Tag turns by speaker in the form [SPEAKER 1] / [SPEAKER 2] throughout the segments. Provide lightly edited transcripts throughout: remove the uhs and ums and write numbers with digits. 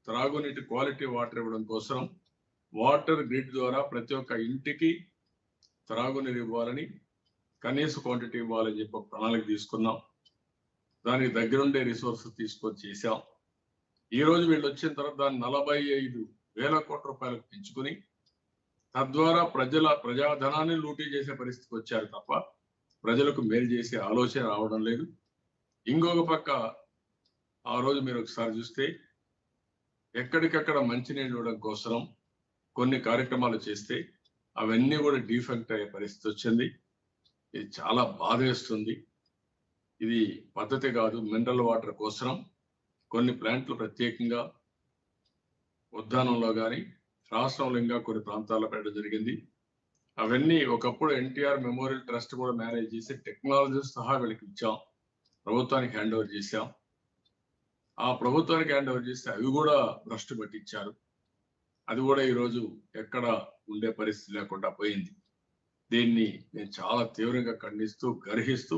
[SPEAKER 1] త్రాగునీటి quality water ఇవ్వడం కోసం వాటర్ గ్రిడ్ ద్వారా ప్రతి ఒక్క ఇంటికి త్రాగునీరు ఇవ్వాలని, కనీస క్వాంటిటీ ఇవ్వాలని చెప్పి ఒక ప్రణాళిక తీసుకున్నాం. దానికి దగ్గరుండే రిసోర్సెస్ తీసుకొని చేశాం. ఈ రోజు వీళ్ళు వచ్చిన తర్వాత దాన్ని 45,000 కోట్ల రూపాయలకు పెంచుకుని తద్వారా ప్రజాధనాన్ని లూటీ చేసే పరిస్థితికి వచ్చారు తప్ప ప్రజలకు మేలు చేసే ఆలోచన రావడం లేదు. ఇంకొక పక్క ఆ రోజు మీరు ఒకసారి చూస్తే ఎక్కడికక్కడ మంచినీళ్ళు ఇవ్వడం కోసం కొన్ని కార్యక్రమాలు చేస్తే అవన్నీ కూడా డిఫెక్ట్ అయ్యే పరిస్థితి వచ్చింది. ఇది చాలా బాధేస్తుంది. ఇది పద్ధతి కాదు. మినరల్ వాటర్ కోసం కొన్ని ప్లాంట్లు ప్రత్యేకంగా ఉద్యానంలో కానీ రాష్ట్రంలో ఇంకా కొన్ని ప్రాంతాల్లో పెట్టడం జరిగింది. అవన్నీ ఒకప్పుడు ఎన్టీఆర్ మెమోరియల్ ట్రస్ట్ కూడా మేనేజ్ చేసి టెక్నాలజీ సహా వీళ్ళకి ఇచ్చాం, ప్రభుత్వానికి హ్యాండ్ ఓవర్ చేశాం. ఆ ప్రభుత్వానికి హ్యాండ్ ఓవర్ చేస్తే అవి కూడా భ్రష్టు పట్టించారు. అది కూడా ఈరోజు ఎక్కడ ఉండే పరిస్థితి లేకుండా పోయింది. దీన్ని నేను చాలా తీవ్రంగా ఖండిస్తూ గర్హిస్తూ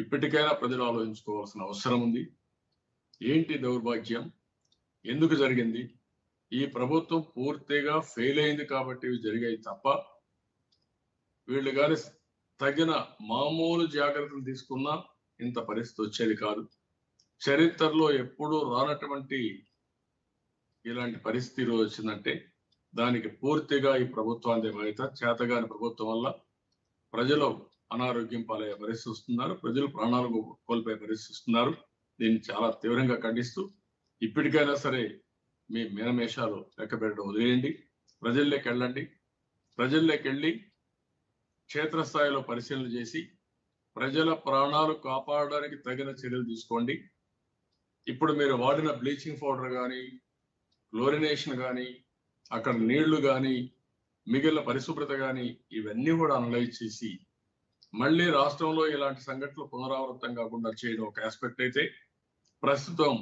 [SPEAKER 1] ఇప్పటికైనా ప్రజలు ఆలోచించుకోవాల్సిన అవసరం ఉంది. ఏంటి దౌర్భాగ్యం, ఎందుకు జరిగింది? ఈ ప్రభుత్వం పూర్తిగా ఫెయిల్ అయింది కాబట్టి ఇవి జరిగాయి తప్ప వీళ్ళు కానీ తగిన మామూలు జాగ్రత్తలు తీసుకున్నా ఇంత పరిస్థితి వచ్చేది కాదు. చరిత్రలో ఎప్పుడూ రానటువంటి ఇలాంటి పరిస్థితి రోజు వచ్చిందంటే దానికి పూర్తిగా ఈ ప్రభుత్వాన్ని బాధ్యత. చేతగాని ప్రభుత్వం వల్ల ప్రజలు అనారోగ్యం పాలయ్యే పరిస్థితి వస్తున్నారు, ప్రజలు ప్రాణాలు కోల్పోయే పరిస్థితి వస్తున్నారు. దీన్ని చాలా తీవ్రంగా ఖండిస్తూ ఇప్పటికైనా సరే మీ మేనమేషాలు లెక్క పెట్టడం వదిలేయండి, ప్రజల్లోకి వెళ్ళండి. ప్రజల్లోకి వెళ్ళి క్షేత్రస్థాయిలో పరిశీలన చేసి ప్రజల ప్రాణాలు కాపాడడానికి తగిన చర్యలు తీసుకోండి. ఇప్పుడు మీరు వాడిన బ్లీచింగ్ పౌడర్ కానీ, క్లోరినేషన్ కానీ, అక్కడ నీళ్లు కానీ, మిగిలిన పరిశుభ్రత కానీ ఇవన్నీ కూడా అనలైజ్ చేసి మళ్ళీ రాష్ట్రంలో ఇలాంటి సంఘటనలు పునరావృతం కాకుండా చేయడం ఒక ఆస్పెక్ట్ అయితే, ప్రస్తుతం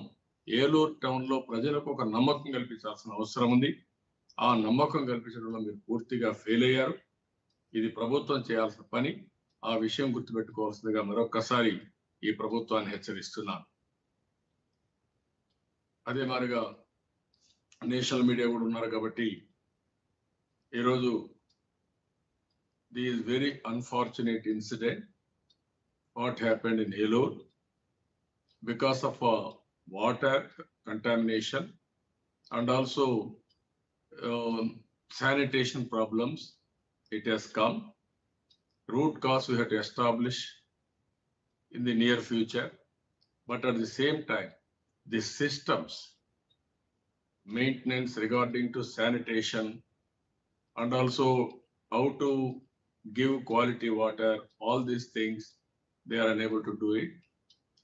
[SPEAKER 1] ఏలూరు టౌన్ లో ప్రజలకు ఒక నమ్మకం కల్పించాల్సిన అవసరం ఉంది. ఆ నమ్మకం కల్పించడంలో మీరు పూర్తిగా ఫెయిల్ అయ్యారు. ఇది ప్రభుత్వం చేయాల్సిన పని. ఆ విషయం గుర్తుపెట్టుకోవాల్సిందిగా మరొక్కసారి ఈ ప్రభుత్వాన్ని హెచ్చరిస్తున్నాను. అదే మాదిరిగా నేషనల్ మీడియా కూడా ఉన్నారు కాబట్టి ఈరోజు this very unfortunate incident what happened in Eluru because of water contamination and also sanitation problems. It has come. Root cause we have to establish in the near future, but at the same time the systems maintenance regarding to sanitation and also how to give quality water, all these things they are unable to do it.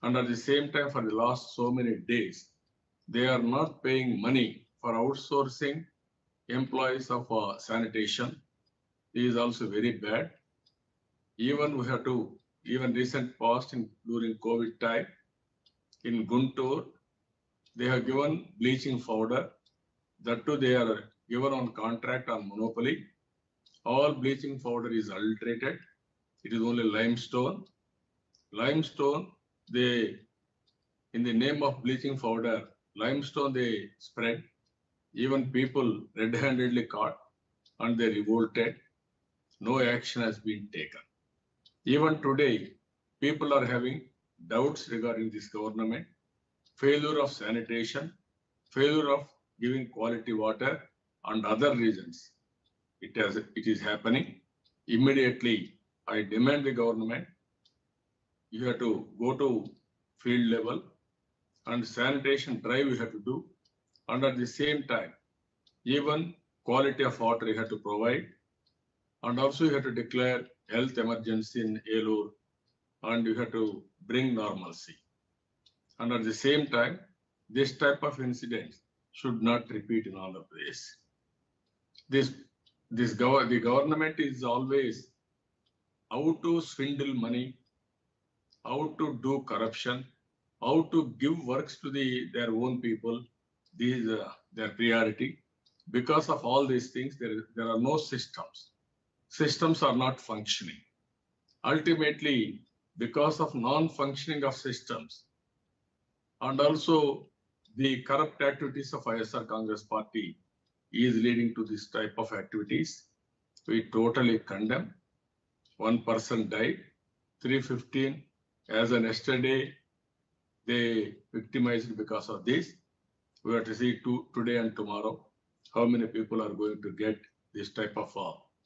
[SPEAKER 1] And at the same time, for the last so many days, they are not paying money for outsourcing employees of sanitation. This is also very bad. Even we have to, even recent past during COVID time, in Guntur, they have given bleaching powder. That too, they are given on contract on monopoly. All bleaching powder is adulterated. It is only limestone. Limestone, they, in the name of bleaching powder, limestone they spread. Even people red-handedly caught and they revolted. No action has been taken. Even today, people are having doubts regarding this government. Failure of sanitation, failure of giving quality water and other reasons. It is happening. Immediately, I demand the government, you have to go to field level and sanitation drive you have to do, and at the same time even quality of water you have to provide, and also you have to declare health emergency in Elur and you have to bring normalcy. And at the same time this type of incidents should not repeat in Andhra Pradesh. The government is always how to swindle money, how to do corruption, how to give works to their own people. This is their priority. Because of all these things, there are no systems. Systems are not functioning. Ultimately, because of non-functioning of systems and also the corrupt activities of ISR Congress Party is leading to this type of activities. We totally condemn. One person died, 315 as an yesterday they victimized because of this. We have to see today and tomorrow how many people are going to get this type of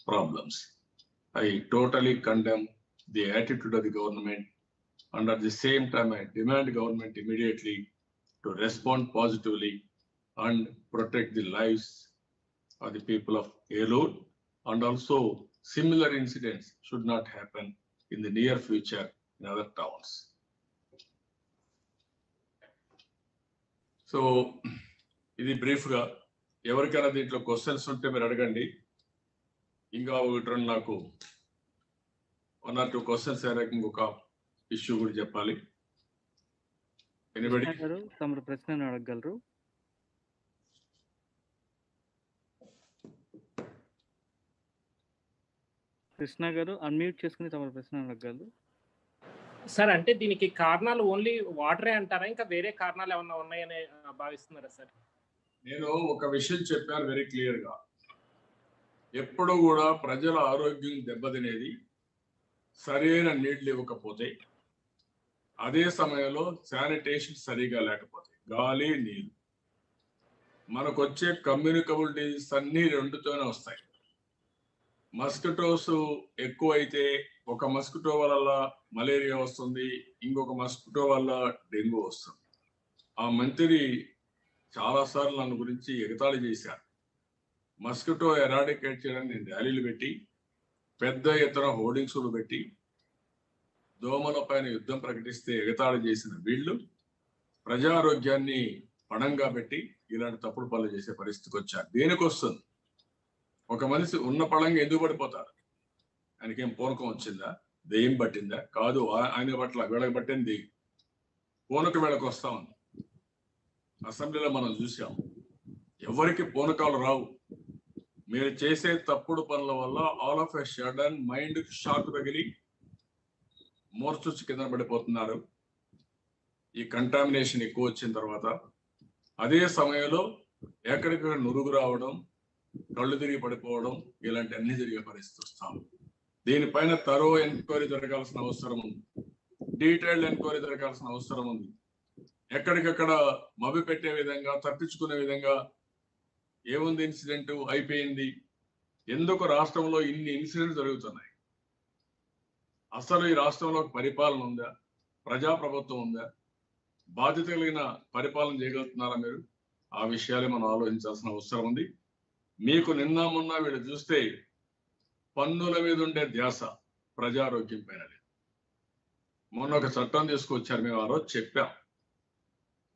[SPEAKER 1] problems. I totally condemn the attitude of the government, and at the same time I demand government immediately to respond positively and protect the lives of the people of Elur, and also similar incidents should not happen in the near future in other towns. So ఇది brief గా, ఎవరికైనా దీంట్లో questions ఉంటే మీరు అడగండి. ఇంకా ఒకటి నాకు 1 or 2 క్వశ్చన్స్ ఇంకొక ఇష్యూ కూడా చెప్పాలి. ఎనీబడి
[SPEAKER 2] తమరు ప్రశ్నను అడగగలరు. కృష్ణ గారు అన్మ్యూట్ చేసుకుని తమ ప్రశ్న అడగగలరు.
[SPEAKER 3] సార్, అంటే దీనికి కారణాలు ఓన్లీ వాటరే అంటారా, ఇంకా వేరే కారణాలు ఏమన్నా ఉన్నాయని భావిస్తున్నారా సార్?
[SPEAKER 1] నేను ఒక విషయం చెప్పాను వెరీ క్లియర్ గా. ఎప్పుడు కూడా ప్రజల ఆరోగ్యం దెబ్బతినేది సరైన నీళ్లు ఇవ్వకపోతే, అదే సమయంలో శానిటేషన్ సరిగా లేకపోతే, గాలి నీరు. మనకు వచ్చే కమ్యూనికబుల్ డిజీజ్ అన్ని రెండుతోనే వస్తాయి. మస్కిటోస్ ఎక్కువైతే ఒక మస్కిటో వల్ల మలేరియా వస్తుంది, ఇంకొక మస్కిటో వల్ల డెంగ్యూ వస్తుంది. ఆ మంత్రి చాలాసార్లు నన్ను గురించి ఎగతాళి చేశారు. మస్కిటో ఎరాడికేట్ చేయడానికి నేను ర్యాలీలు పెట్టి, పెద్ద ఎత్తున హోర్డింగ్స్లు పెట్టి, దోమల పైన యుద్ధం ప్రకటిస్తే ఎగతాళి చేసిన వీళ్ళు ప్రజారోగ్యాన్ని పణంగా పెట్టి ఇలాంటి తప్పుడు పనులు చేసే పరిస్థితికి వచ్చారు. దేనికి వస్తుంది? ఒక మనిషి ఉన్న పళంగా ఎందుకు పడిపోతారు? ఆయనకేం పూనకం వచ్చిందా, దెయ్యం పట్టిందా? కాదు, ఆయన పట్ల వీళ్ళకి పట్టింది పూనక వీళ్ళకి వస్తా ఉంది. అసెంబ్లీలో మనం చూసాం, ఎవరికి పూనకాలు రావు. మీరు చేసే తప్పుడు పనుల వల్ల all of a sudden mind shock తగిలి మోర్చుచ్చి కింద పడిపోతున్నారు. ఈ కంటామినేషన్ ఎక్కువ వచ్చిన తర్వాత అదే సమయంలో ఎక్కడిక్కడ నురుగు రావడం, కళ్ళు తిరిగి పడిపోవడం, ఇలాంటి అన్ని జరిగే పరిస్థితి వస్తాం. దీనిపైన తరో ఎంక్వైరీ జరగాల్సిన అవసరం ఉంది, డీటెయిల్డ్ ఎంక్వైరీ జరగాల్సిన అవసరం ఉంది. ఎక్కడికక్కడ మభి పెట్టే విధంగా, తప్పించుకునే విధంగా ఏముంది, ఇన్సిడెంట్ అయిపోయింది. ఎందుకు రాష్ట్రంలో ఇన్ని ఇన్సిడెంట్స్ జరుగుతున్నాయి? అసలు ఈ రాష్ట్రంలో పరిపాలన ఉందా? ప్రజాప్రభుత్వం ఉందా? బాధ్యత కలిగిన పరిపాలన చేయగలుగుతున్నారా మీరు? ఆ విషయాలే మనం ఆలోచించాల్సిన అవసరం ఉంది. మీకు నిన్న మొన్న వీళ్ళు చూస్తే పన్నుల మీద ఉండే ధ్యాస ప్రజారోగ్యం పైన లేదు. మొన్న ఒక చట్టం తీసుకొచ్చారు, మేము ఆ రోజు చెప్పాం.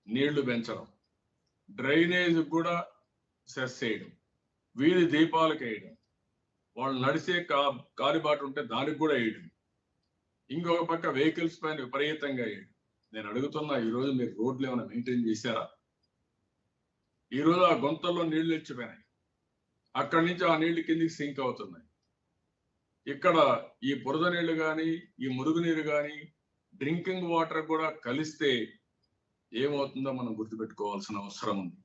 [SPEAKER 1] నీళ్లు పెంచడం, డ్రైనేజ్ కూడా సెస్ చేయడం, వీధి దీపాలకు వేయడం, వాళ్ళు నడిచే కాలిబాటు ఉంటే దానికి కూడా వేయడం, ఇంకొక పక్క వెహికల్స్ పైన విపరీతంగా వేయడం. నేను అడుగుతున్నా, ఈరోజు మీరు రోడ్లు ఏమైనా మెయింటైన్ చేశారా? ఈరోజు ఆ గొంతల్లో నీళ్లు ఇచ్చిపోయినాయి, అక్కడి నుంచి ఆ నీళ్లు కిందికి సింక్ అవుతున్నాయి. ఇక్కడ ఈ బురద నీళ్లు కానీ, ఈ మురుగునీరు కానీ డ్రింకింగ్ వాటర్ కూడా కలిస్తే ఏమవుతుందో మనం గుర్తుపెట్టుకోవాల్సిన అవసరం ఉంది.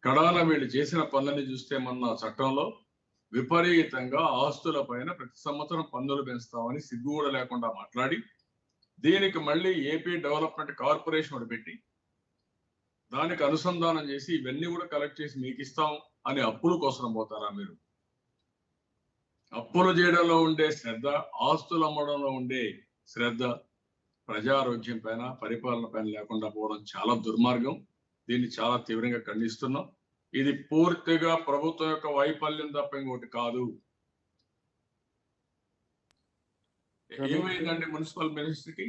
[SPEAKER 1] కడాన వీళ్ళు చేసిన పనులని చూస్తే మొన్న చట్టంలో విపరీతంగా ఆస్తుల పైన ప్రతి సంవత్సరం పన్నులు పెంచుతామని సిగ్గు కూడా లేకుండా మాట్లాడి, దీనికి మళ్ళీ ఏపీ డెవలప్మెంట్ కార్పొరేషన్ పెట్టి దానికి అనుసంధానం చేసి ఇవన్నీ కూడా కలెక్ట్ చేసి మీకు ఇస్తాం అని అప్పుల కోసం పోతారా మీరు? అప్పులు చేయడంలో ఉండే శ్రద్ధ, ఆస్తులు అమ్మడంలో ఉండే శ్రద్ధ ప్రజారోగ్యం పైన, పరిపాలన పైన లేకుండా పోవడం చాలా దుర్మార్గం. దీన్ని చాలా తీవ్రంగా ఖండిస్తున్నాం. ఇది పూర్తిగా ప్రభుత్వం యొక్క వైఫల్యం తప్ప ఇంకోటి కాదు. ఏమైందండి మున్సిపల్ మినిస్టర్కి?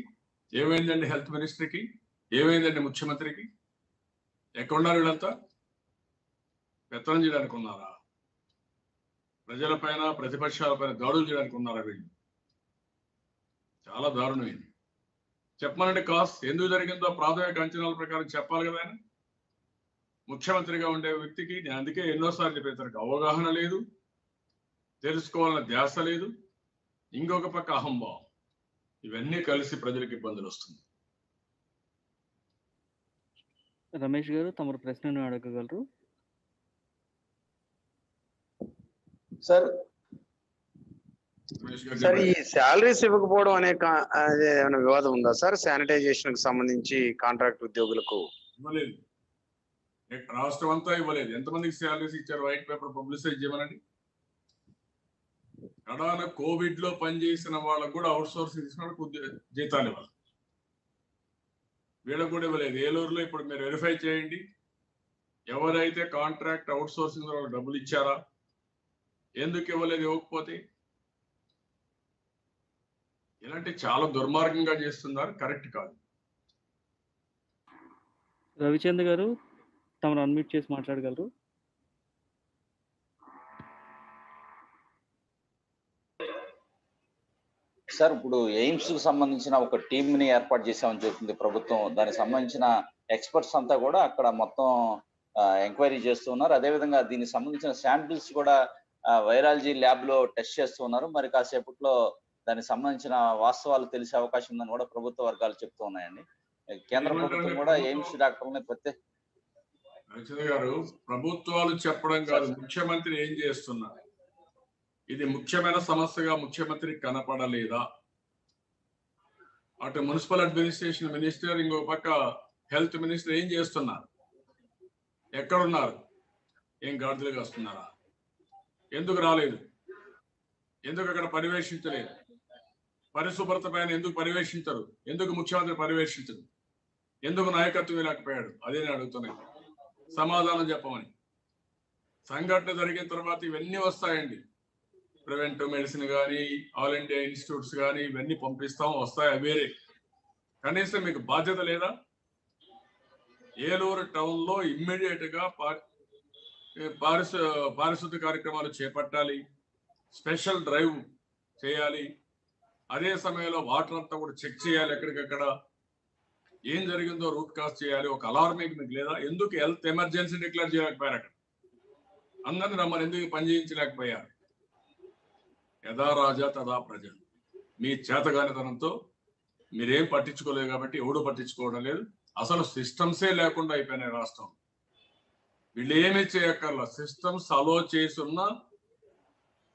[SPEAKER 1] ఏమైందండి హెల్త్ మినిస్టర్కి? ఏమైందండి ముఖ్యమంత్రికి? ఎక్కడున్నారు వీళ్ళంతా? పెత్తనం చేయడానికి ఉన్నారా? ప్రజల పైన, ప్రతిపక్షాల పైన దాడులు చేయడానికి ఉన్నారా వీళ్ళు? చాలా దారుణమైంది. చెప్పమనండి, కాస్ ఎందుకు జరిగిందో ప్రాథమిక అంచనాల ప్రకారం చెప్పాలి కదా ఆయన. ముఖ్యమంత్రిగా ఉండే వ్యక్తికి నేను అందుకే ఎన్నోసార్లు చెప్పేసరికి అవగాహన లేదు, తెలుసుకోవాలన్న ధ్యాస లేదు, ఇంకొక పక్క అహంభావం. ఇవన్నీ కలిసి ప్రజలకు ఇబ్బందులు వస్తుంది.
[SPEAKER 2] రమేష్ గారు తమరు ప్రశ్నను అడగగలరు.
[SPEAKER 4] సార్
[SPEAKER 1] రమేష్ గారు
[SPEAKER 4] సార్ ఈ
[SPEAKER 1] చెప్పండి.
[SPEAKER 4] శాలరీస్ ఇవ్వకపోవడం అనే అదే ఏమైనా వివాదం ఉందా సార్? శానిటైజేషన్ కి సంబంధించి కాంట్రాక్ట్ ఉద్యోగులకు
[SPEAKER 1] ఇవ్వలేదు. రాష్ట్రం అంతా ఇవ్వలేదు. ఎంతమందికి శాలరీస్ ఇచ్చారు? వైట్ పేపర్ పబ్లిసైజ్ చేయమనండి. కడాన కోవిడ్ లో పనిచేసిన వాళ్ళకు కూడా అవుట్ సోర్సింగ్ తీసుకున్న జీతాలు ఇవ్వాలి. వీళ్ళకు కూడా ఇవ్వలేదు. ఏలూరులో ఇప్పుడు మీరు వెరిఫై చేయండి, ఎవరైతే కాంట్రాక్ట్ అవుట్ సోర్సింగ్ వాళ్ళకి డబ్బులు ఇచ్చారా, ఎందుకు ఇవ్వలేదు? ఇవ్వకపోతే ఇలాంటి చాలా దుర్మార్గంగా చేస్తున్నారు. కరెక్ట్ కాదు.
[SPEAKER 2] రవిచంద్ర గారు తమరు అన్మ్యూట్ చేసి మాట్లాడగలరు.
[SPEAKER 5] సార్ ఇప్పుడు ఎయిమ్స్ కు సంబంధించిన ఒక టీమ్ ని ఏర్పాటు చేశామని చెప్తుంది ప్రభుత్వం. దానికి సంబంధించిన ఎక్స్పర్ట్స్ అంతా కూడా అక్కడ మొత్తం ఎంక్వైరీ చేస్తూ ఉన్నారు. అదేవిధంగా దీనికి సంబంధించిన శాంపిల్స్ కూడా వైరాలజీ ల్యాబ్ లో టెస్ట్ చేస్తూ ఉన్నారు. మరి కాసేపట్లో దానికి సంబంధించిన వాస్తవాలు తెలిసే అవకాశం ఉందని కూడా ప్రభుత్వ వర్గాలు చెప్తూ ఉన్నాయండి. కేంద్ర ప్రభుత్వం కూడా ఎయిమ్స్ డాక్టర్లని
[SPEAKER 1] రవిచంద్ర గారు, ప్రభుత్వాలు చెప్పడం కాదు, ముఖ్యమంత్రి ఏం చేస్తున్నారు? ఇది ముఖ్యమైన సమస్యగా ముఖ్యమంత్రికి కనపడలేదా? అటు మున్సిపల్ అడ్మినిస్ట్రేషన్ మినిస్టర్, ఇంకో పక్క హెల్త్ మినిస్టర్ ఏం చేస్తున్నారు? ఎక్కడున్నారు? ఏం గాడిదలుగా వస్తున్నారా? ఎందుకు రాలేదు? ఎందుకు అక్కడ పర్యవేక్షించలేదు? పరిశుభ్రత పైన ఎందుకు పర్యవేక్షించరు? ఎందుకు ముఖ్యమంత్రి పర్యవేక్షించరు? ఎందుకు నాయకత్వం లేకపోయాడు? అదే నేను అడుగుతున్నాను. సమాధానం చెప్పమని. సంఘటన జరిగిన తర్వాత ఇవన్నీ వస్తాయండి. ప్రివెంటివ్ మెడిసిన్ కానీ, ఆల్ ఇండియా ఇన్స్టిట్యూట్స్ కానీ, ఇవన్నీ పంపిస్తాం, వస్తాయి. వేరే కనీసం మీకు బాధ్యత లేదా? ఏలూరు టౌన్ లో ఇమ్మీడియట్ గా పారిశుద్ధ కార్యక్రమాలు చేపట్టాలి, స్పెషల్ డ్రైవ్ చేయాలి. అదే సమయంలో వాటర్ అంతా కూడా చెక్ చేయాలి. ఎక్కడికక్కడ ఏం జరిగిందో రూట్ కాజ్ చేయాలి. ఒక అలార్మింగ్ మీకు లేదా? ఎందుకు హెల్త్ ఎమర్జెన్సీ డిక్లేర్ చేయలేకపోయారు? అక్కడ అందరిని రమ్మని ఎందుకు పని చేయించలేకపోయారు? యథా రాజా తదా ప్రజ. మీ చేతగానితనంతో మీరేం పట్టించుకోలేదు కాబట్టి ఎవడు పట్టించుకోవడం లేదు. అసలు సిస్టమ్సే లేకుండా అయిపోయినాయి రాష్ట్రం. వీళ్ళు ఏమీ చేయక్కర్లా. సిస్టమ్స్ అలో చేసున్నా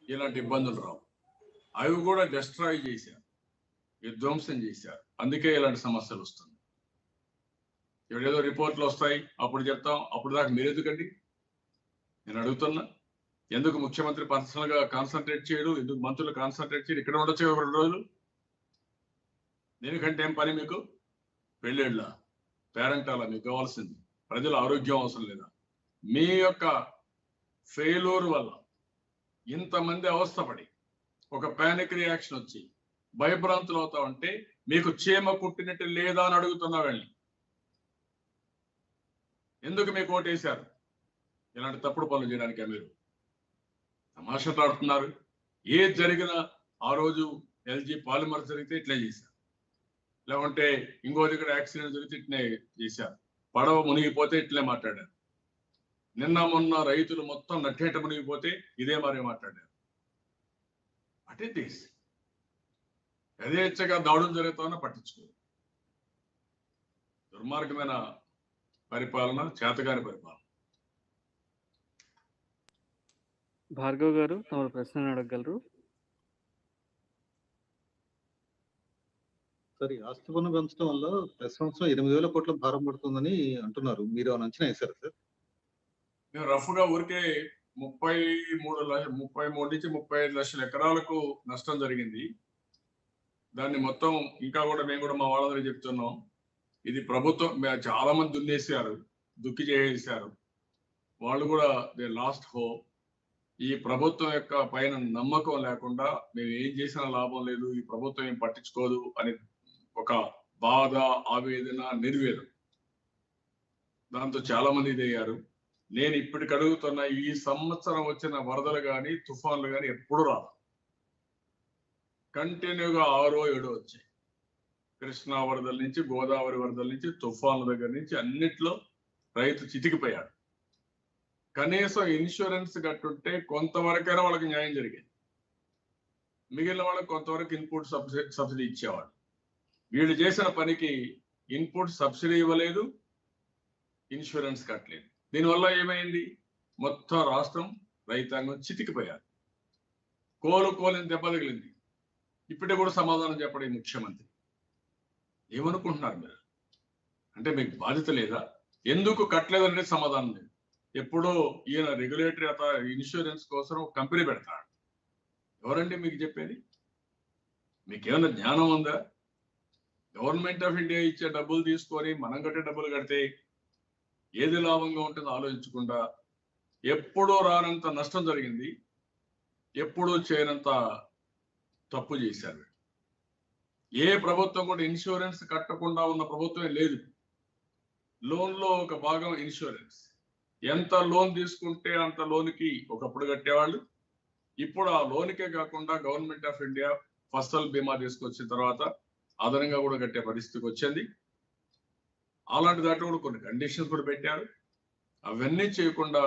[SPEAKER 1] ఇలాంటి ఇబ్బందులు రావు. అవి కూడా డిస్ట్రాయ్ చేశారు, విధ్వంసం చేశారు. అందుకే ఇలాంటి సమస్యలు వస్తుంది. ఏదో రిపోర్ట్లు వస్తాయి, అప్పుడు చెప్తాం. అప్పుడు దాకా మీరు ఎందుకండి? నేను అడుగుతున్నా, ఎందుకు ముఖ్యమంత్రి పర్సనల్ గా కాన్సన్ట్రేట్ చేయడు? ఎందుకు మంత్రులు కాన్సన్ట్రేట్ చేయడు? ఇక్కడ ఉండొచ్చు 2 రోజులు. దీనికంటే ఏం పని మీకు? పెళ్ళిళ్ళ, పేరెంటాలా మీకు కావాల్సింది? ప్రజల ఆరోగ్యం అవసరం లేదా? మీ యొక్క ఫెయిల్యూర్ వల్ల ఇంతమంది అవస్థపడి ఒక పానిక్ రియాక్షన్ వచ్చి భయభ్రాంతులు అవుతా ఉంటే మీకు చీమ కుట్టినట్టు లేదా అని అడుగుతున్నా. వెళ్ళి ఎందుకు మీకు ఓటేశారు? ఇలాంటి తప్పుడు పనులు చేయడానికే మీరు తమాషాడుతున్నారు. ఏది జరిగినా ఆ రోజు ఎల్జీ పాలిమర్ జరిగితే ఇట్లే చేశారు, లేకుంటే ఇంకో దగ్గర యాక్సిడెంట్ జరిగితే ఇట్లే చేశారు, పడవ మునిగిపోతే ఇట్లే మాట్లాడారు. నిన్న మొన్న రైతులు మొత్తం నట్టేట మునిగిపోతే ఇదే మరి మాట్లాడారు. అటే తీసి యథేచ్ఛగా దాడులు జరుగుతామని పట్టించుకోరు. దుర్మార్గమైన పరిపాలన, చేతగాని పరిపాలన.
[SPEAKER 2] భార్గవ్ గారు తమరు ప్రశ్నను అడగగలరు.
[SPEAKER 6] సార్, ఈ ఆస్తి పన్ను పెంచడం వల్ల ప్రతి సంవత్సరం 8,000 కోట్ల భారం పడుతుందని అంటున్నారు. మీరు ఏమైనా అంచనా వేశారా సార్?
[SPEAKER 1] మేము రఫ్ గా ఊరికే 33 నుంచి 35 లక్షల ఎకరాలకు నష్టం జరిగింది. దాన్ని మొత్తం ఇంకా కూడా మేము కూడా మా వాళ్ళందరికీ చెప్తున్నాం. ఇది ప్రభుత్వం చాలా మంది దున్నేసారు, దుక్కి చేసేసారు. వాళ్ళు కూడా దే లాస్ట్ హోప్. ఈ ప్రభుత్వం యొక్క పైన నమ్మకం లేకుండా మేము ఏం చేసినా లాభం లేదు, ఈ ప్రభుత్వం ఏం పట్టించుకోదు అని ఒక బాధ, ఆవేదన, నిర్వేదం. దాంతో చాలా మంది ఇదయ్యారు. నేను ఇప్పటికి అడుగుతున్న, ఈ సంవత్సరం వచ్చిన వరదలు కానీ తుఫాన్లు కానీ ఎప్పుడు రాదు. కంటిన్యూగా 6, 7 వచ్చాయి. కృష్ణా వరదల నుంచి, గోదావరి వరదల నుంచి, తుఫాన్ల దగ్గర నుంచి అన్నిట్లో రైతు చితికిపోయాడు. కనీసం ఇన్సూరెన్స్ కట్టుంటే కొంతవరకైనా వాళ్ళకి న్యాయం జరిగేది. మిగిలిన వాళ్ళకి కొంతవరకు ఇన్పుట్ సబ్సిడీ ఇచ్చేవాడు. వీళ్ళు చేసిన పనికి ఇన్పుట్ సబ్సిడీ ఇవ్వలేదు, ఇన్సూరెన్స్ కట్టలేదు. దీనివల్ల ఏమైంది? మొత్తం రాష్ట్రం రైతాంగం చితికిపోయారు. కోలుకోలేని దెబ్బ తగిలింది. ఇప్పటికే కూడా సమాధానం చెప్పడం ఈ ముఖ్యమంత్రి. ఏమనుకుంటున్నారు మీరు? అంటే మీకు బాధ్యత లేదా? ఎందుకు కట్టలేదనే సమాధానం లేదు. ఎప్పుడో ఈయన రెగ్యులేటరీ ఇన్సూరెన్స్ కోసం ఒక కంపెనీ పెడతాడు. ఎవరండి మీకు చెప్పేది? మీకేమైనా జ్ఞానం ఉందా? గవర్నమెంట్ ఆఫ్ ఇండియా ఇచ్చే డబ్బులు తీసుకొని మనం కట్టే డబ్బులు కడితే ఏది లాభంగా ఉంటుందో ఆలోచించకుండా ఎప్పుడూ రానంత నష్టం జరిగింది, ఎప్పుడూ చేయనంత తప్పు చేశారు. ఏ ప్రభుత్వం కూడా ఇన్సూరెన్స్ కట్టకుండా ఉన్న ప్రభుత్వమే లేదు. లోన్లో ఒక భాగం ఇన్సూరెన్స్. ఎంత లోన్ తీసుకుంటే అంత లోన్కి ఒకప్పుడు కట్టేవాళ్ళు. ఇప్పుడు ఆ లోన్కే కాకుండా గవర్నమెంట్ ఆఫ్ ఇండియా ఫసల్ బీమా తీసుకొచ్చిన తర్వాత అదనంగా కూడా కట్టే పరిస్థితికి వచ్చింది. అలాంటి దాంట్లో కూడా కొన్ని కండిషన్స్ కూడా పెట్టారు. అవన్నీ చేయకుండా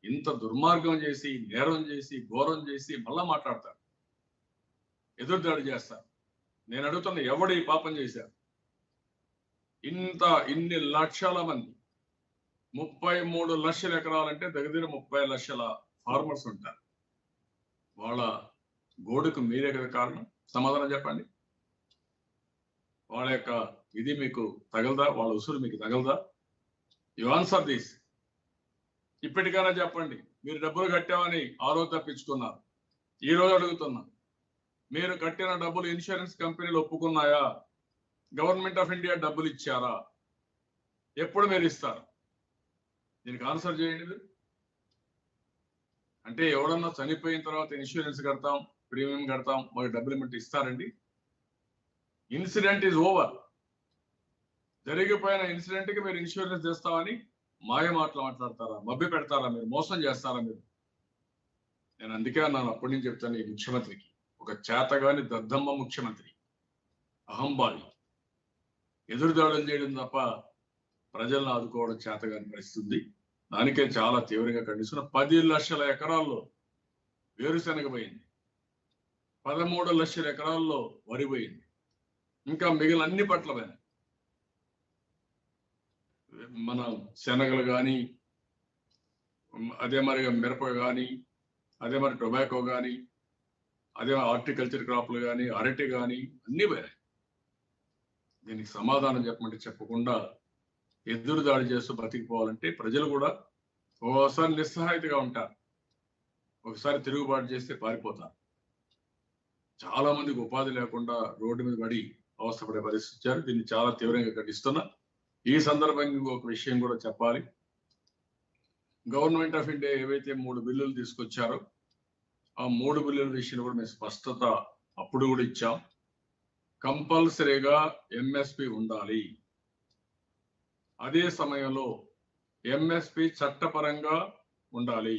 [SPEAKER 1] ఇంత దుర్మార్గం చేసి, నేరం చేసి, ఘోరం చేసి మళ్ళా మాట్లాడతారు, ఎదురుదాడి చేస్తారు. నేను అడుగుతున్న, ఎవడు ఈ పాపం చేశారు? ఇన్ని లక్షల మంది, 33 లక్షల ఎకరాలంటే దగ్గర 30 లక్షల ఫార్మర్స్ ఉంటారు. వాళ్ళ గోడుకు మీరే కదా కారణం. సమాధానం చెప్పండి. వాళ్ళ యొక్క ఇది మీకు తగలదా? వాళ్ళ ఉసురు మీకు తగలదా? You answer this. ఇప్పటికైనా చెప్పండి. మీరు డబ్బులు కట్టామని ఆ రోజు తప్పించుకున్నారు. ఈ రోజు అడుగుతున్నా, మీరు కట్టిన డబ్బులు ఇన్సూరెన్స్ కంపెనీలు ఒప్పుకున్నాయా? గవర్నమెంట్ ఆఫ్ ఇండియా డబ్బులు ఇచ్చారా? ఎప్పుడు మీరు ఇస్తారు? దీనికి ఆన్సర్ చేయండి. అంటే ఎవడన్నా చనిపోయిన తర్వాత ఇన్సూరెన్స్ కడతాం, ప్రీమియం కడతాం, మాకు డబ్బులు ఇమ్మంటే ఇస్తారండి? Incident is over. జరిగిపోయిన ఇన్సిడెంట్కి మీరు ఇన్సూరెన్స్ చేస్తామని మాయ మాటలు మాట్లాడతారా? మభ్య పెడతారా? మీరు మోసం చేస్తారా? మీరు నేను అందుకే అన్నాను, అప్పటి నుంచి చెప్తాను, ఈ ముఖ్యమంత్రికి ఒక చేతగాని దద్దమ్మ ముఖ్యమంత్రి, అహంభావి, ఎదురుదాడులు చేయడం తప్ప ప్రజలను ఆదుకోవడం చేతగాని పరిస్థితి. దానికే చాలా తీవ్రంగా ఖండిస్తున్న. 10 లక్షల ఎకరాల్లో వేరుశనగ పోయింది, 13 లక్షల ఎకరాల్లో వరి పోయింది, ఇంకా మిగిలిన అన్ని పట్ల పోయినాయి. మన శనగలు కానీ, అదే మరి మిరప కానీ, అదే మరి టొబాకో కానీ, అదే హార్టికల్చర్ క్రాప్లు కానీ, అరటి కానీ అన్నీ పోయినాయి. దీనికి సమాధానం చెప్పమంటే చెప్పకుండా ఎదురుదాడి చేస్తూ బతికిపోవాలంటే ప్రజలు కూడా ఒకసారి నిస్సహాయతగా ఉంటారు, ఒకసారి తిరుగుబాటు చేస్తే పారిపోతారు. చాలా మందికి ఉపాధి లేకుండా రోడ్డు మీద పడి అవస్థపడే పరిస్థితి వచ్చారు. దీన్ని చాలా తీవ్రంగా ఖండిస్తున్నా. ఈ సందర్భంగా ఇంకొక విషయం కూడా చెప్పాలి. గవర్నమెంట్ ఆఫ్ ఇండియా ఏవైతే 3 బిల్లులు తీసుకొచ్చారో ఆ 3 బిల్లుల విషయంలో కూడా మేము స్పష్టత అప్పుడు కూడా ఇచ్చాం. కంపల్సరీగా ఎంఎస్పి ఉండాలి. అదే సమయంలో ఎంఎస్పి చట్టపరంగా ఉండాలి.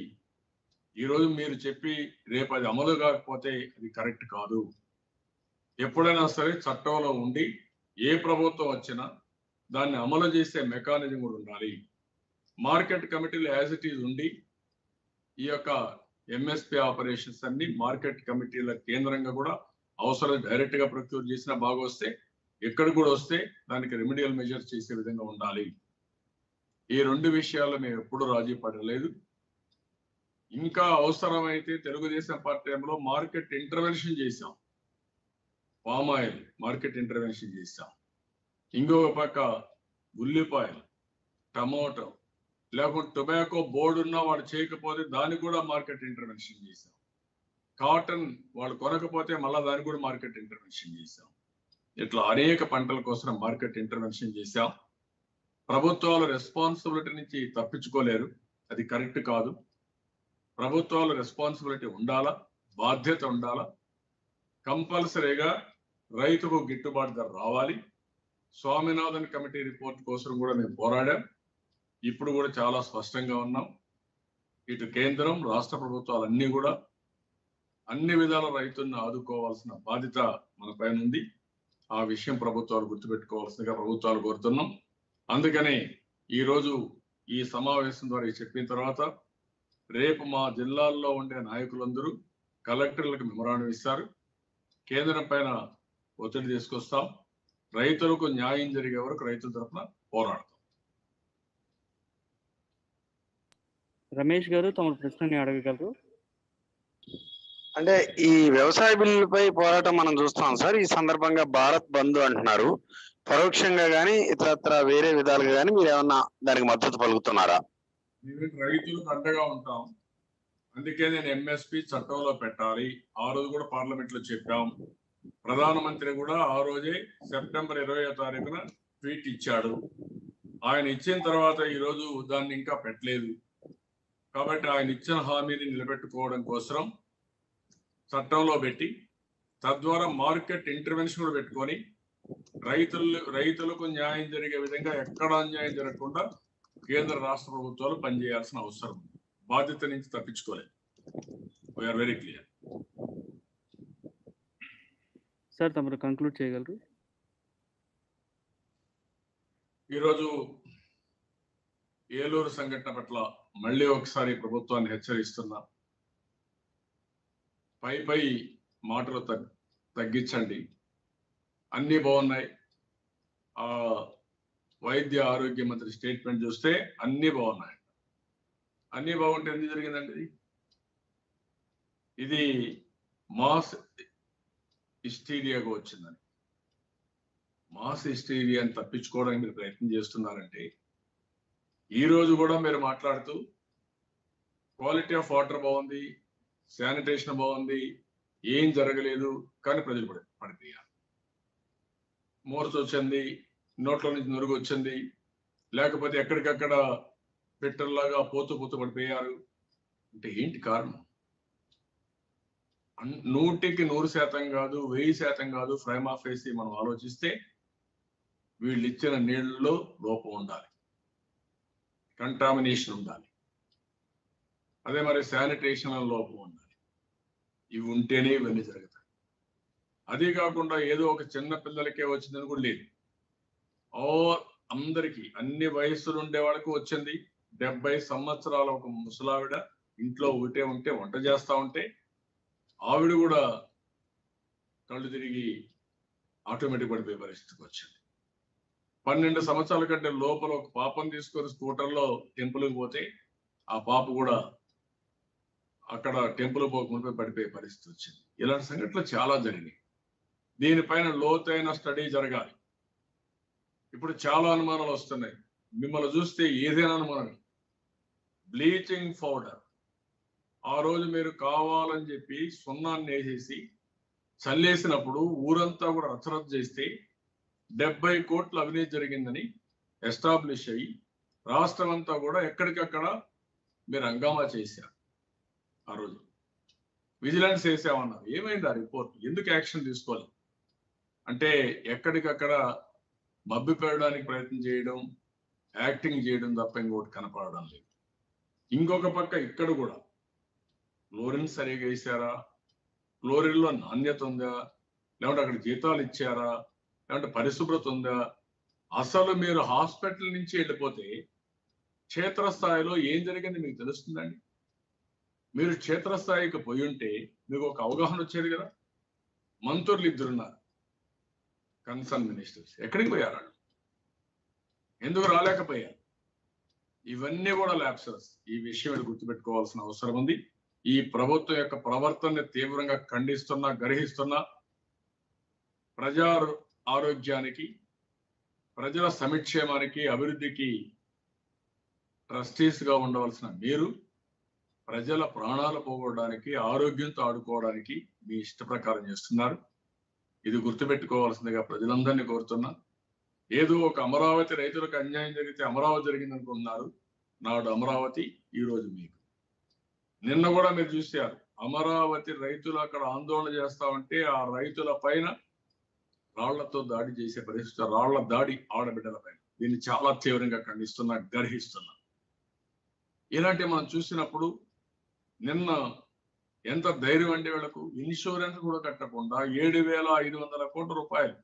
[SPEAKER 1] ఈరోజు మీరు చెప్పి రేపు అది అమలు కాకపోతే అది కరెక్ట్ కాదు. ఎప్పుడైనా సరే చట్టంలో ఉండి ఏ ప్రభుత్వం వచ్చినా దాన్ని అమలు చేసే మెకానిజం కూడా ఉండాలి. మార్కెట్ కమిటీలు యాజ్ ఇట్ ఈజ్ ఉండి ఈ యొక్క ఎంఎస్పి ఆపరేషన్స్ అన్ని మార్కెట్ కమిటీల కేంద్రంగా కూడా అవసరం డైరెక్ట్ గా ప్రొక్యూర్ చేసినా బాగా వస్తే, ఎక్కడ కూడా వస్తే దానికి రెమిడియల్ మెజర్స్ చేసే విధంగా ఉండాలి. ఈ 2 విషయాల్లో మేము ఎప్పుడూ రాజీ పడలేదు. ఇంకా అవసరమైతే తెలుగుదేశం పార్టీ టైంలో మార్కెట్ ఇంటర్వెన్షన్ చేశాం. పామ్ ఆయిల్ మార్కెట్ ఇంటర్వెన్షన్ చేశాం. ఇంకొక పక్క ఉల్లిపాయలు, టమోటో, లేకుంటే టొబాకో బోర్డు ఉన్నా వాడు చేయకపోతే దానికి కూడా మార్కెట్ ఇంటర్వెన్షన్ చేశాం. కాటన్ వాళ్ళు కొనకపోతే మళ్ళీ దానికి కూడా మార్కెట్ ఇంటర్వెన్షన్ చేశాం. ఇట్లా అనేక పంటల కోసం మార్కెట్ ఇంటర్వెన్షన్ చేశాం. ప్రభుత్వాలు రెస్పాన్సిబిలిటీ నుంచి తప్పించుకోలేరు, అది కరెక్ట్ కాదు. ప్రభుత్వాలు రెస్పాన్సిబిలిటీ ఉండాలా, బాధ్యత ఉండాలా. కంపల్సరీగా రైతుకు గిట్టుబాటు ధర రావాలి. స్వామినాథన్ కమిటీ రిపోర్ట్ కోసం కూడా మేము పోరాడాం. ఇప్పుడు కూడా చాలా స్పష్టంగా ఉన్నాం. ఇటు కేంద్రం, రాష్ట్ర ప్రభుత్వాలు అన్ని కూడా అన్ని విధాల రైతులను ఆదుకోవాల్సిన బాధ్యత మన పైన ఉంది. ఆ విషయం ప్రభుత్వాలు గుర్తుపెట్టుకోవాల్సిందిగా ప్రభుత్వాలు కోరుతున్నాం. అందుకనే ఈరోజు ఈ సమావేశం ద్వారా చెప్పిన తర్వాత రేపు మా జిల్లాల్లో ఉండే నాయకులందరూ కలెక్టర్లకు మెమరాండం ఇస్తారు. కేంద్రం పైన ఒత్తిడి తీసుకొస్తాం. రైతులకు న్యాయం జరిగే వరకు రైతుల తరఫున పోరాడతాం.
[SPEAKER 2] రమేష్ గారు తమ ప్రశ్నని అడగగలరు.
[SPEAKER 4] అంటే ఈ వ్యవసాయ బిల్లులపై పోరాటం మనం చూస్తున్నాం సార్. ఈ సందర్భంగా భారత్ బంద్ అంటున్నారు. పరోక్షంగా కానీ ఇతరత్ర వేరే విధాలుగా కానీ మీరు ఏమన్నా దానికి మద్దతు పలుకుతున్నారా?
[SPEAKER 1] మేము రైతులకు అండగా ఉంటాం. అందుకే నేను ఎంఎస్పి చట్టంలో పెట్టాలి. ఆ రోజు కూడా పార్లమెంట్ లో చెప్పాం. ప్రధానమంత్రి కూడా ఆ రోజే సెప్టెంబర్ 20వ తారీఖున ట్వీట్ ఇచ్చాడు. ఆయన ఇచ్చిన తర్వాత ఈ రోజు దాన్ని ఇంకా పెట్టలేదు. కాబట్టి ఆయన ఇచ్చిన హామీని నిలబెట్టుకోవడం కోసం చట్టంలో పెట్టి తద్వారా మార్కెట్ ఇంటర్వెన్షన్ కూడా పెట్టుకొని రైతులకు న్యాయం జరిగే విధంగా ఎక్కడ అన్యాయం జరగకుండా కేంద్ర రాష్ట్ర ప్రభుత్వాలు పనిచేయాల్సిన అవసరం, బాధ్యత నుంచి తప్పించుకోలేదు. We are very clear.
[SPEAKER 2] సార్ తమరు కంక్లూడ్ చేయగలరు.
[SPEAKER 1] ఈరోజు ఏలూరు సంఘటన పట్ల మళ్ళీ ఒకసారి ప్రభుత్వాన్ని హెచ్చరిస్తున్నా. పై మాటలు తగ్గించండి. అన్ని బాగున్నాయి. ఆ వైద్య ఆరోగ్య మంత్రి స్టేట్మెంట్ చూస్తే అన్ని బాగున్నాయి. అన్ని బాగుంటే ఎందుకు జరిగిందండి? ఇది మాస్ హిస్టీరియాగా వచ్చిందని. మాస్ హిస్టీరియాని తప్పించుకోవడానికి మీరు ప్రయత్నం చేస్తున్నారంటే, ఈ రోజు కూడా మీరు మాట్లాడుతూ క్వాలిటీ ఆఫ్ వాటర్ బాగుంది, శానిటేషన్ బాగుంది, ఏం జరగలేదు, కానీ ప్రజలు పడిపోయారు. మోర్స్ వచ్చింది, నోట్ల నుంచి నురుగు వచ్చింది, లేకపోతే ఎక్కడికక్కడ పెట్టల్లాగా పోతూ పడిపోయారు అంటే ఏంటి కారణం? 100కి 100% కాదు, 1000% కాదు. ప్రైమా ఫేసి మనం ఆలోచిస్తే వీళ్ళు ఇచ్చిన నీళ్ళలో లోపం ఉండాలి, కంటామినేషన్ ఉండాలి, అదే మరి శానిటేషన్ లోపం ఉండాలి. ఇవి ఉంటేనే ఇవన్నీ జరుగుతాయి. అదే కాకుండా ఏదో ఒక చిన్న పిల్లలకే వచ్చిందని కూడా లేదు. అందరికీ, అన్ని వయస్సులు ఉండే వాళ్ళకు వచ్చింది. 70 సంవత్సరాల ఒక ముసలావిడ ఇంట్లో ఉంటే వంట చేస్తా ఉంటే ఆవిడ కూడా కళ్ళు తిరిగి ఆటోమేటిక్ పడిపోయే పరిస్థితికి వచ్చింది. 12 సంవత్సరాల కంటే లోపల ఒక పాపను తీసుకొని స్కూటర్లో టెంపుల్కి పోతే ఆ పాప కూడా అక్కడ టెంపుల్ పోకుండా పడిపోయే పరిస్థితి వచ్చింది. ఇలాంటి సంఘటనలు చాలా జరిగినాయి. దీనిపైన లోతైన స్టడీ జరగాలి. ఇప్పుడు చాలా అనుమానాలు వస్తున్నాయి. మిమ్మల్ని చూస్తే ఏదైనా అనుమానం. బ్లీచింగ్ పౌడర్ ఆ రోజు మీరు కావాలని చెప్పి సున్నాన్ని వేసేసి చల్లేసినప్పుడు ఊరంతా కూడా రచరచ చేస్తే 70 కోట్ల అవినీతి జరిగిందని ఎస్టాబ్లిష్ అయ్యి రాష్ట్రం అంతా కూడా ఎక్కడికక్కడ మీరు హంగామా చేశారు. ఆ రోజు విజిలెన్స్ వేసామన్నారు. ఏమైంది ఆ రిపోర్ట్? ఎందుకు యాక్షన్ తీసుకోవాలి? అంటే ఎక్కడికక్కడ మబ్బి పెట్టడానికి ప్రయత్నం చేయడం, యాక్టింగ్ చేయడం తప్ప ఇంకోటి కనపడడం లేదు. ఇంకొక పక్క ఇక్కడ కూడా క్లోరిన్ సరిగా వేసారా, క్లోరిన్లో నాణ్యత ఉందా, లేకుంటే అక్కడ జీతాలు ఇచ్చారా, లేకుంటే పరిశుభ్రత ఉందా? అసలు మీరు హాస్పిటల్ నుంచి వెళ్ళిపోతే క్షేత్రస్థాయిలో ఏం జరిగింది మీకు తెలుస్తుందండి. మీరు క్షేత్రస్థాయికి పోయి ఉంటే మీకు ఒక అవగాహన వచ్చేది కదా. మంత్రులు 2 ఉన్నారు, కన్సర్న్ మినిస్టర్స్. ఎక్కడికి పోయారు? ఎందుకు రాలేకపోయారు? ఇవన్నీ కూడా ల్యాప్సెస్. ఈ విషయం గుర్తుపెట్టుకోవాల్సిన అవసరం ఉంది. ఈ ప్రభుత్వం యొక్క ప్రవర్తనని తీవ్రంగా ఖండిస్తున్నా, గర్హిస్తున్నా. ప్రజా ఆరోగ్యానికి, ప్రజల సంక్షేమానికి, అభివృద్ధికి ట్రస్టీస్ గా ఉండవలసిన మీరు ప్రజల ప్రాణాలు పోగొట్టడానికి, ఆరోగ్యంతో ఆడుకోవడానికి మీ ఇష్ట ప్రకారం చేస్తున్నారు. ఇది గుర్తుపెట్టుకోవాల్సిందిగా ప్రజలందరినీ కోరుతున్నా. ఏదో ఒక అమరావతి రైతులకు అన్యాయం జరిగితే అమరావతి జరిగింది అనుకుంటున్నారు. నాడు అమరావతి, ఈ రోజు మీకు. నిన్న కూడా మీరు చూశారు, అమరావతి రైతులు అక్కడ ఆందోళన చేస్తా ఉంటే ఆ రైతుల పైన రాళ్లతో దాడి చేసే పరిస్థితి, రాళ్ల దాడి ఆడబిడ్డల పైన. దీన్ని చాలా తీవ్రంగా ఖండిస్తున్నా, గర్హిస్తున్నా. ఇలాంటివి మనం చూసినప్పుడు నిన్న ఎంత ధైర్యం అంటే వీళ్ళకు ఇన్సూరెన్స్ కూడా కట్టకుండా 7,500 కోట్ల రూపాయలు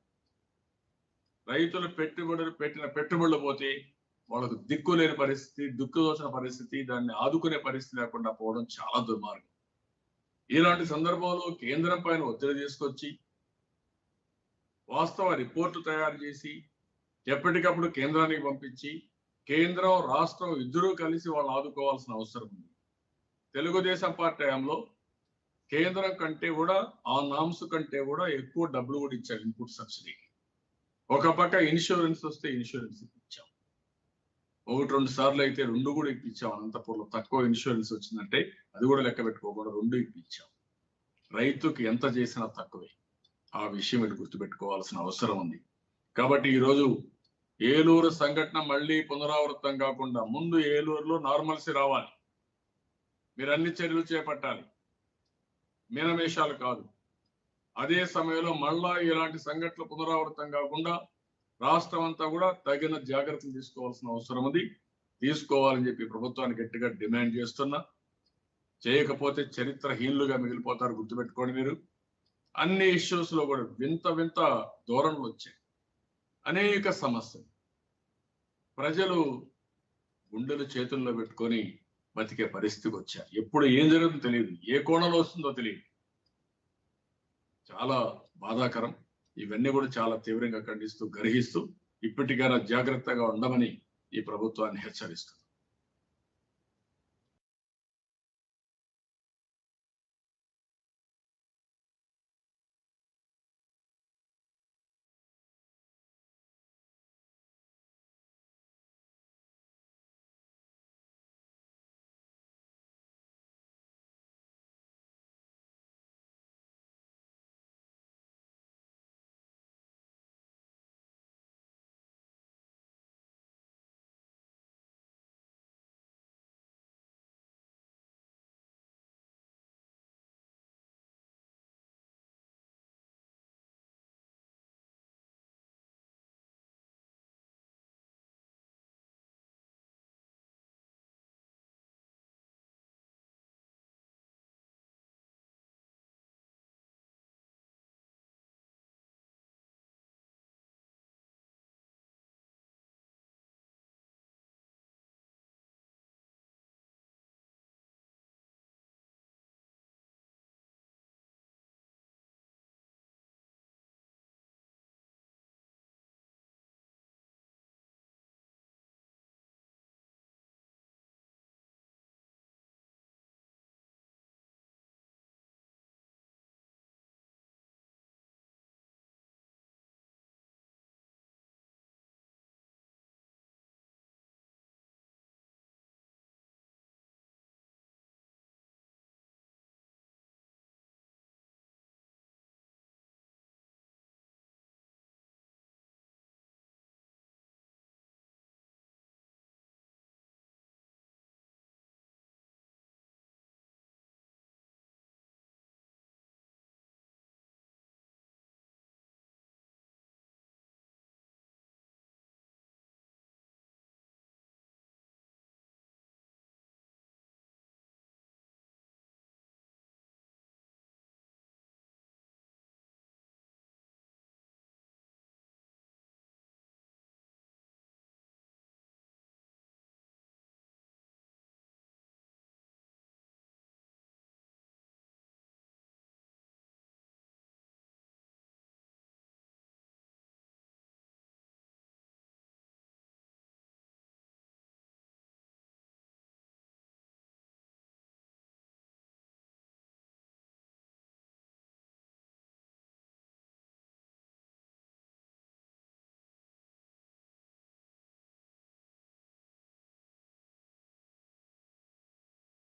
[SPEAKER 1] రైతులు పెట్టిన పెట్టుబడులు పోతే వాళ్ళకు దిక్కు లేని పరిస్థితి, దిక్కుదోచిన పరిస్థితి, దాన్ని ఆదుకునే పరిస్థితి లేకుండా పోవడం చాలా దుర్మార్గం. ఇలాంటి సందర్భంలో కేంద్రం పైన ఒత్తిడి తీసుకొచ్చి వాస్తవ రిపోర్టు తయారు చేసి ఎప్పటికప్పుడు కేంద్రానికి పంపించి కేంద్రం రాష్ట్రం ఇద్దరూ కలిసి వాళ్ళు ఆదుకోవాల్సిన అవసరం ఉంది. తెలుగుదేశం పార్టీ హయాంలో కేంద్రం కంటే కూడా ఆ నామ్స్ కంటే కూడా ఎక్కువ డబ్బులు కూడా ఇచ్చారు ఇన్పుట్ సబ్సిడీ. ఒక పక్క ఇన్సూరెన్స్ వస్తే ఇన్సూరెన్స్ ఇప్పించాం, 1-2 సార్లు అయితే 2 కూడా ఇప్పించాం. అనంతపూర్లో తక్కువ ఇన్సూరెన్స్ వచ్చిందంటే అది కూడా లెక్క పెట్టుకోకుండా 2 ఇప్పించాం. రైతుకి ఎంత చేసినా తక్కువే. ఆ విషయం ఇటు గుర్తుపెట్టుకోవాల్సిన అవసరం ఉంది. కాబట్టి ఈరోజు ఏలూరు సంఘటన మళ్ళీ పునరావృతం కాకుండా ముందు ఏలూరులో నార్మల్సీ రావాలి. మీరు అన్ని చర్యలు చేపట్టాలి, మీనమేషాలు కాదు. అదే సమయంలో మళ్ళా ఇలాంటి సంఘటనలు పునరావృతం కాకుండా రాష్ట్రం అంతా కూడా తగిన జాగ్రత్తలు తీసుకోవాల్సిన అవసరం ఉంది. తీసుకోవాలని చెప్పి ప్రభుత్వానికి గట్టిగా డిమాండ్ చేస్తున్నా. చేయకపోతే చరిత్రహీనులుగా మిగిలిపోతారు, గుర్తుపెట్టుకోండి మీరు. అన్ని ఇష్యూస్ లో కూడా వింత వింత ధోరణులు వచ్చాయి, అనేక సమస్యలు. ప్రజలు గుండెలు చేతుల్లో పెట్టుకొని బతికే పరిస్థితికి వచ్చారు. ఎప్పుడు ఏం జరుగుతుందో తెలియదు, ఏ కోణంలో వస్తుందో తెలియదు. చాలా బాధాకరం. ఇవన్నీ కూడా చాలా తీవ్రంగా ఖండిస్తూ, గర్హిస్తూ ఇప్పటికైనా జాగ్రత్తగా ఉండమని ఈ ప్రభుత్వాన్ని హెచ్చరిస్తుంది.